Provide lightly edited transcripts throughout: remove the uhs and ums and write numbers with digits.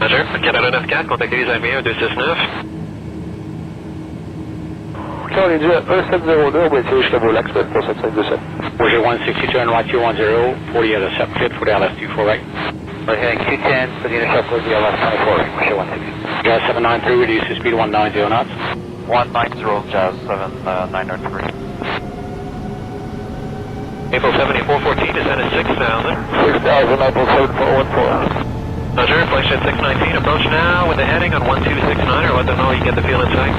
Roger, Canada 94, contactez les avions 269. Charlie Jet 1702, we'll take jusqu'à Volax, pour 7527. Roger 160, turn right 210, 40 at a sub fit for the LS24 right. We're heading 210 for the initial for the LS24, Roger 160. Jazz 793, reduce the speed 190 knots. 190, Jazz 793. April 7414, descend at 6,000. 6,000, April 7414. Roger, flight jet 619, approach now with the heading on 1269, or let them know you get the fuel in sight.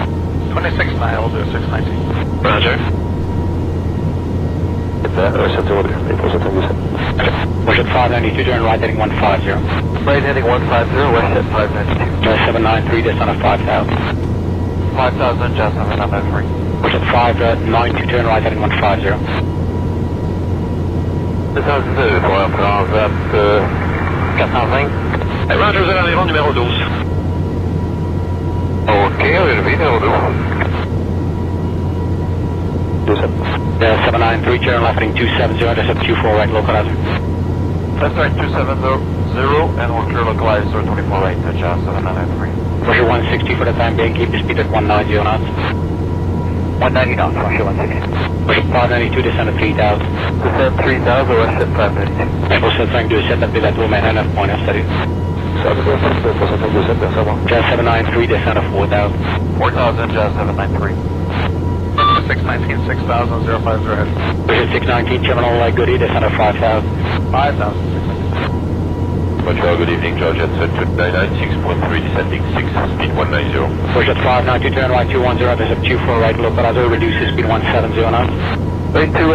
26 mile, we'll do 619. Roger. Get that, April 727. Roger 592, turn right heading 150. Right heading 150, west at 592. Jazz 793, descend at 5,000. 5,000, Jazz 793. Roger 592, turn right heading 150. Descend pour un transat 405. Hey, Roger, vous êtes dans les rangs numéro 12. Ok, relevé numéro 12. 793, turn left heading 270, descend 24 right, localizer. That's right, 270, and we'll clear localizer 24 right, Jazz 793. Roger 160 for the time being, keep the speed at 190 knots. 190 knots, Roger 160. Roger 592, descend at 3,000. Descend 3,000, west at 592. April 792, set up bill at Romain NF point, steady. Jazz 793, descend at 4,000. 4,000, Jazz 793. 619, 6,000, 050 head. Roger 619, terminal light goodie, descend at 5,000. 5,000, 619. Montreal, good evening, George at 299, 6.3, descending 6, speed 190. Roger 592, turn right 210, descend 24 right, localizer, reduce the speed 170 knots. 32